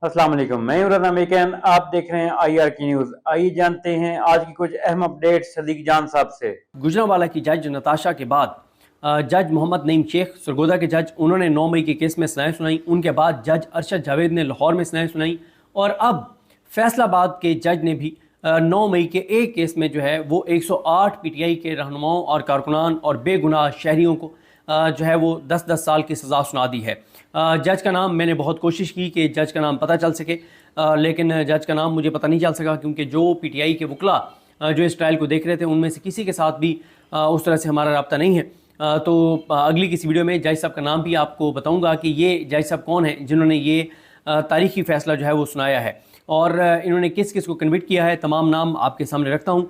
अस्सलाम वालेकुम, मैं हूं रज़ा मेकन। आप देख रहे हैं IR की न्यूज़। आइए जानते हैं आज की कुछ अहम अपडेट सदीक जान साहब से। गुजरांवाला की जज नताशा के बाद जज मोहम्मद नईम शेख सरगोदा के जज, उन्होंने 9 मई के केस में सुनवाई सुनाई। उनके बाद जज अरशद जावेद ने लाहौर में सुनवाई सुनाई और अब फैसलाबाद के जज ने भी 9 मई के एक केस में जो है वो 108 PTI के रहनुमाओं और कारकुनान और बेगुनाह शहरियों को जो है वो 10-10 साल की सज़ा सुना दी है। जज का नाम मैंने बहुत कोशिश की कि जज का नाम पता चल सके, लेकिन जज का नाम मुझे पता नहीं चल सका, क्योंकि जो PTI के वकला जो इस ट्रायल को देख रहे थे उनमें से किसी के साथ भी उस तरह से हमारा रब्ता नहीं है। तो अगली किसी वीडियो में जज साहब का नाम भी आपको बताऊंगा कि ये जज साहब कौन है जिन्होंने ये तारीखी फ़ैसला जो है वो सुनाया है और इन्होंने किस किस को कन्विक्ट किया है। तमाम नाम आपके सामने रखता हूँ,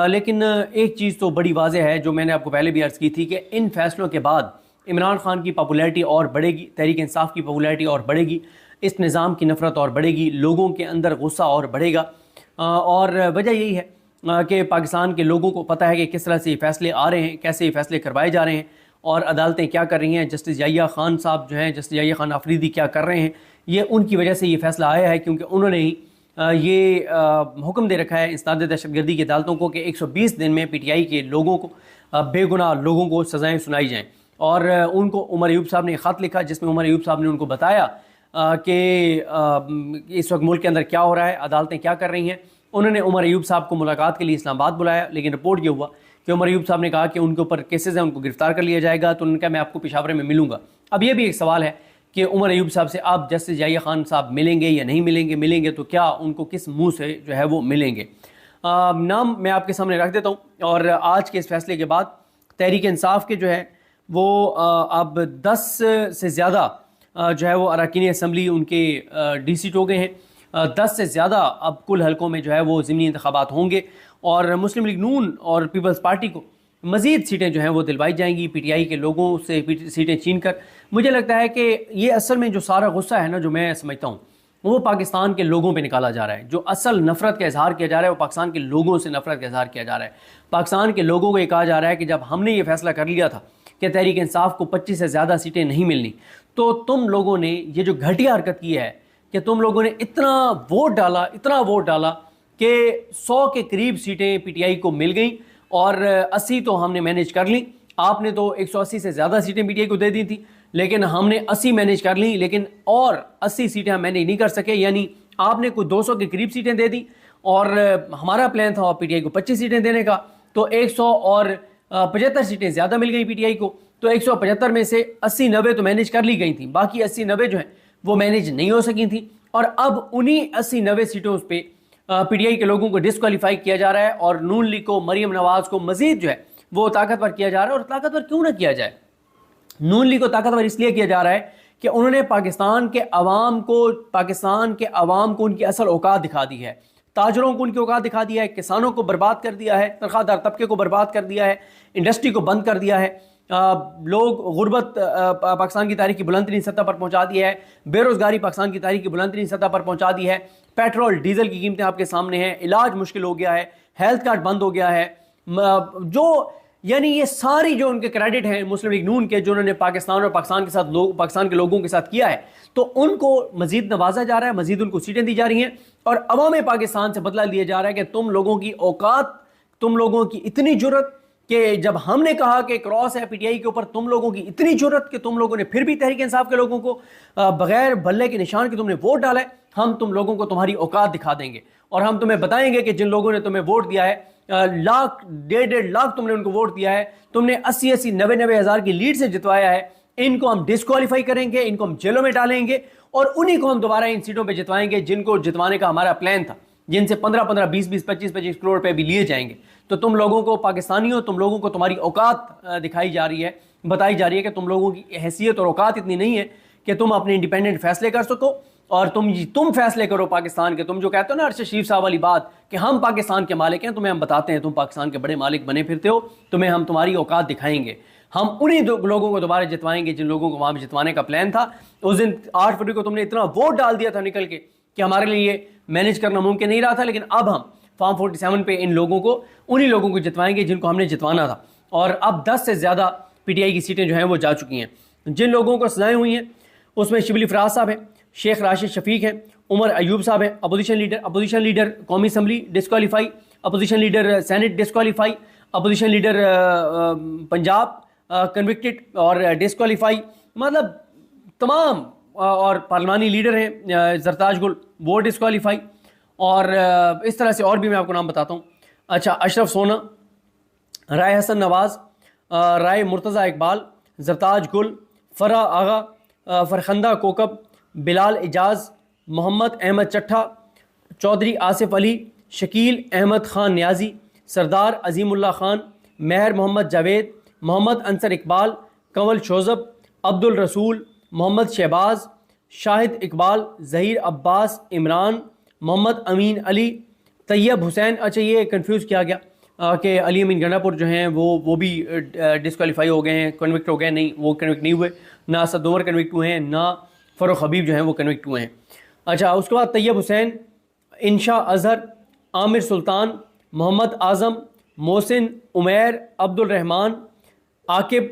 लेकिन एक चीज़ तो बड़ी वाज़ेह है जो मैंने आपको पहले भी अर्ज़ की थी कि इन फैसलों के बाद इमरान खान की पॉपुलैरिटी और बढ़ेगी, तहरीक इंसाफ की पॉपुलैरिटी और बढ़ेगी, इस निज़ाम की नफ़रत और बढ़ेगी, लोगों के अंदर गुस्सा और बढ़ेगा। और वजह यही है कि पाकिस्तान के लोगों को पता है कि किस तरह से ये फ़ैसले आ रहे हैं, कैसे ये फ़ैसले करवाए जा रहे हैं और अदालतें क्या कर रही हैं। जस्टिस याहिया खान साहब जो हैं, जस्टिस याहिया खान आफरीदी क्या कर रहे हैं, ये उनकी वजह से ये फ़ैसला आया है, क्योंकि उन्होंने ही ये हुक्म दे रखा है इस्नाद दहशतगर्दी की अदालतों को कि 120 दिन में PTI के लोगों को, बेगुनाह लोगों को सज़ाएँ सुनाई जाएँ। और उनको उमर अयूब साहब ने ख़त लिखा जिसमें उमर अयूब साहब ने उनको बताया कि इस वक्त मुल्क के अंदर क्या हो रहा है, अदालतें क्या कर रही हैं। उन्होंने उमर अयूब साहब को मुलाकात के लिए इस्लामाबाद बुलाया, लेकिन रिपोर्ट ये हुआ कि उमर अयूब साहब ने कहा कि उनके ऊपर केसेस हैं, उनको गिरफ्तार कर लिया जाएगा। तो उन्होंने कहा मैं आपको पेशावर में मिलूंगा। अब ये भी एक सवाल है कि उमर अयूब साहब से आप जस्टिस याहिया खान साहब मिलेंगे या नहीं मिलेंगे, मिलेंगे तो क्या उनको किस मुँह से जो है वो मिलेंगे। नाम मैं आपके सामने रख देता हूँ। और आज के इस फैसले के बाद तहरीक इंसाफ के जो है वो अब 10 से ज़्यादा जो है वो अरकान असम्बली उनके डिसीट हो गए हैं। 10 से ज़्यादा अब कुल हलकों में जो है वो ज़मीनी इंतखाबात होंगे और मुस्लिम लीग नून और पीपल्स पार्टी को मज़ीद सीटें जो हैं वो दिलवाई जाएंगी PTI के लोगों से सीटें छीन कर। मुझे लगता है कि ये असल में जो सारा गुस्सा है ना, जो मैं समझता हूँ वो पाकिस्तान के लोगों पे निकाला जा रहा है। जो असल नफ़रत का इजहार किया जा रहा है वो पाकिस्तान के लोगों से नफ़रत का इजहार किया जा रहा है। पाकिस्तान के लोगों को ये कहा जा रहा है कि जब हमने ये फैसला कर लिया था कि तहरीक इंसाफ को 25 से ज़्यादा सीटें नहीं मिलनी, तो तुम लोगों ने ये जो घटिया हरकत की है कि तुम लोगों ने इतना वोट डाला कि 100 के करीब सीटें PTI को मिल गई और 80 तो हमने मैनेज कर ली। आपने तो 180 से ज़्यादा सीटें PTI को दे दी थी, लेकिन हमने 80 मैनेज कर ली, लेकिन और 80 सीटें हम मैनेज नहीं कर सके। यानी आपने कोई 200 के करीब सीटें दे दी और हमारा प्लान था PTI को 25 सीटें देने का, तो 100 और 75 सीटें ज़्यादा मिल गई PTI को। तो 175 में से 80-90 तो मैनेज कर ली गई थी, बाकी 80-90 जो हैं वो मैनेज नहीं हो सकी थी। और अब उन्हीं 80-90 सीटों पे PTI के लोगों को डिस्क्वालीफाई किया जा रहा है और नून लीग को, मरीम नवाज़ को मजीद जो है वो ताकतवर किया जा रहा है। और ताकतवर क्यों ना किया जाए, नून लीग को ताकतवर इसलिए किया जा रहा है कि उन्होंने पाकिस्तान के अवाम को उनकी असल औकात दिखा दी है, ताजरों को उनकी औकात दिखा दिया है, किसानों को बर्बाद कर दिया है, तनख्वाहदार तबके को बर्बाद कर दिया है, इंडस्ट्री को बंद कर दिया है, लोग गुर्बत पाकिस्तान की तारीख की बुलंदतरीन सतह पर पहुंचा दी है, बेरोजगारी पाकिस्तान की तारीख की बुलंदतरीन सतह पर पहुंचा दी है, पेट्रोल डीजल की कीमतें आपके सामने हैं, इलाज मुश्किल हो गया है, हेल्थ कार्ड बंद हो गया है। जो यानी ये सारी जो उनके क्रेडिट हैं मुस्लिम लीग नून के, जो उन्होंने पाकिस्तान और पाकिस्तान के लोगों के साथ किया है, तो उनको मजीद नवाजा जा रहा है, मजीद उनको सीटें दी जा रही हैं और अवाम पाकिस्तान से बदला लिया जा रहा है कि तुम लोगों की औकात, तुम लोगों की इतनी जुर्रत कि जब हमने कहा कि क्रॉस है PTI के ऊपर, तुम लोगों की इतनी जुर्रत कि तुम लोगों ने फिर भी तहरीक इंसाफ के लोगों को बगैर बल्ले के निशान के तुमने वोट डाला है। हम तुम लोगों को तुम्हारी औकात दिखा देंगे और हम तुम्हें बताएंगे कि जिन लोगों ने तुम्हें वोट दिया है, लाख 1.5 लाख तुमने उनको वोट दिया है, तुमने 80-80 90-90 हज़ार की लीड से जितवाया है, इनको हम डिस्क्वालीफाई करेंगे, इनको हम जेलों में डालेंगे और उन्हीं को हम दोबारा इन सीटों पे जितवाएंगे जिनको जितवाने का हमारा प्लान था, जिनसे 15-15, 20-20, 25-25 करोड़ रुपए भी लिए जाएंगे। तो तुम लोगों को, पाकिस्तानियों, तुम लोगों को तुम्हारी औकात दिखाई जा रही है, बताई जा रही है कि तुम लोगों की हैसियत और औकात इतनी नहीं है कि तुम अपने इंडिपेंडेंट फैसले कर सको और तुम फैसले करो पाकिस्तान के। तुम जो कहते हो ना अरशद शरीफ साहब वाली बात कि हम पाकिस्तान के मालिक हैं, तुम्हें हम बताते हैं तुम पाकिस्तान के बड़े मालिक बने फिरते हो, तुम्हें हम तुम्हारी औकात दिखाएंगे। हम उन्हीं लोगों को दोबारा जितवाएंगे जिन लोगों को वहां जितवाने का प्लान था। उस दिन 8 फरवरी को तुमने इतना वोट डाल दिया था निकल के कि हमारे लिए मैनेज करना मुमकिन नहीं रहा था, लेकिन अब हम फॉर्म 47 पे इन लोगों को, उन्हीं लोगों को जितवाएंगे जिनको हमने जितवाना था। और अब 10 से ज़्यादा PTI की सीटें जो हैं वो जा चुकी हैं। जिन लोगों को सजाएं हुई हैं उसमें शिबली फराज साहब हैं, शेख राशिद शफीक हैं, عمر ایوب صاحب ہیں اپوزیشن لیڈر قومی assembly disqualify, opposition leader Senate disqualify, opposition leader Punjab convicted اور ڈسکوالیفائی، مطلب تمام، اور پارلیمانی لیڈر ہیں زرتاج گل وہ ڈسکوالیفائی، اور اس طرح سے اور بھی میں آپ کو نام بتاتا ہوں. اچھا، اشرف سونا، رائے حسن نواز، رائے مرتضی اقبال، زرتاج گل، فرح آغا، فرخندہ کوکب، بلال اعجاز، محمد احمد چٹھا، چودھری آصف علی، شکیل احمد خان نیازی، سردار عظیم اللہ خان، مہر محمد جاوید، محمد انصر اقبال، کنول شوذب، عبد الرسول، محمد شہباز، شاہد اقبال، ظہیر عباس، عمران، محمد امین علی، طیب حسین. اچھا یہ کنفیوز کیا گیا کہ علی امین گنڈا پور جو ہیں وہ بھی ڈسکوالیفائی ہو گئے ہیں، کنوکٹ ہو گئے. نہیں، وہ کنوکٹ نہیں ہوئے، نہ اسد عمر کنوکٹ ہوئے ہیں، نہ فاروق حبیب جو ہیں وہ کنوکٹ ہوئے ہیں. اچھا، اس کے بعد طیب حسین، انشا اظہر، عامر سلطان، محمد اعظم، محسن عمیر، عبد الرحمان، عاقب،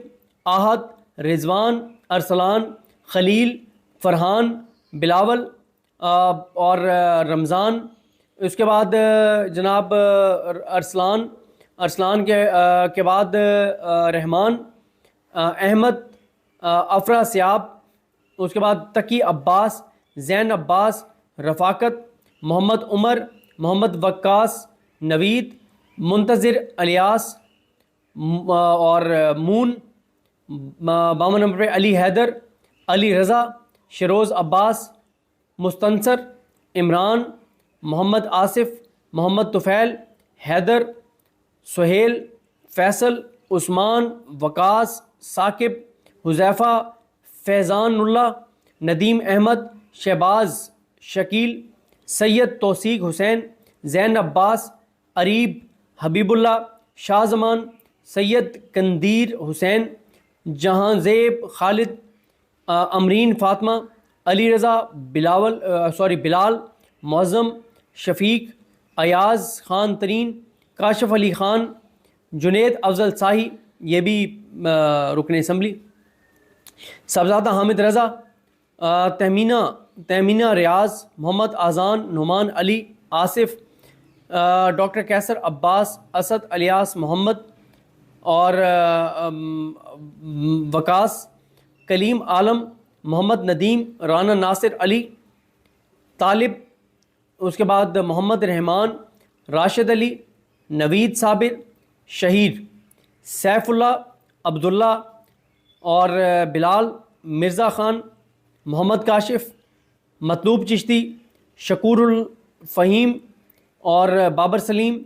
آحد، رضوان، ارسلان، خلیل، فرحان، بلاول اور رمضان. اس کے بعد جناب ارسلان کے بعد رحمان، احمد، افرا سیاب، اس کے بعد تقی عباس، زین عباس، رفاقت، محمد عمر، محمد وقاص، نوید، منتظر الیاس اور مون. 52 نمبر پہ علی حیدر، علی رضا، شیروز عباس، مستنصر، عمران، محمد آصف، محمد طفیل، حیدر، سہیل، فیصل، عثمان، وقاص، ثاقب، حذیفہ، فیضان اللہ، ندیم احمد، شہباز، شکیل، سید توثیق حسین، زین عباس، اریب، حبیب اللہ، شاہ زمان، سید قندیر حسین، جہاں زیب، خالد، امرین فاطمہ، علی رضا، بلال، معظم، شفیق، ایاز خان ترین، کاشف علی خان، جنید افضل صاحی، یہ بھی رکن اسمبلی، صاحبزادہ حامد رضا، تہمینہ ریاض، محمد اذان، نعمان علی، آصف، ڈاکٹر کیسر عباس، اسد الیاس محمد اور وقاص، کلیم عالم، محمد ندیم، رانا ناصر علی، طالب، اس کے بعد محمد رحمان، راشد علی، نوید صابر، شہیر، سیف اللہ، عبداللہ اور بلال، مرزا خان، محمد کاشف، مطلوب چشتی، شکور الفہیم اور بابر سلیم.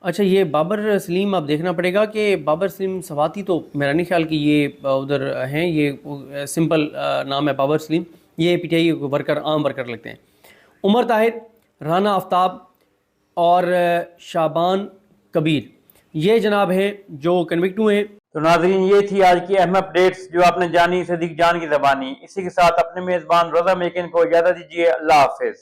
اچھا یہ بابر سلیم اب دیکھنا پڑے گا کہ بابر سلیم سواتی تو میرا نہیں خیال کہ یہ ادھر ہیں، یہ سمپل نام ہے بابر سلیم، یہ پی ٹی آئی ورکر، عام ورکر لگتے ہیں. عمر طاہر، رانا آفتاب اور شعبان کبیر، یہ جناب ہیں جو کنوکٹ ہوئے ہیں. تو ناظرین یہ تھی آج کی اہم اپڈیٹس جو آپ نے جانی صدیق جان کی زبانی. اسی کے ساتھ اپنے میزبان رضا میکن کو اجازت دیجیے. اللہ حافظ.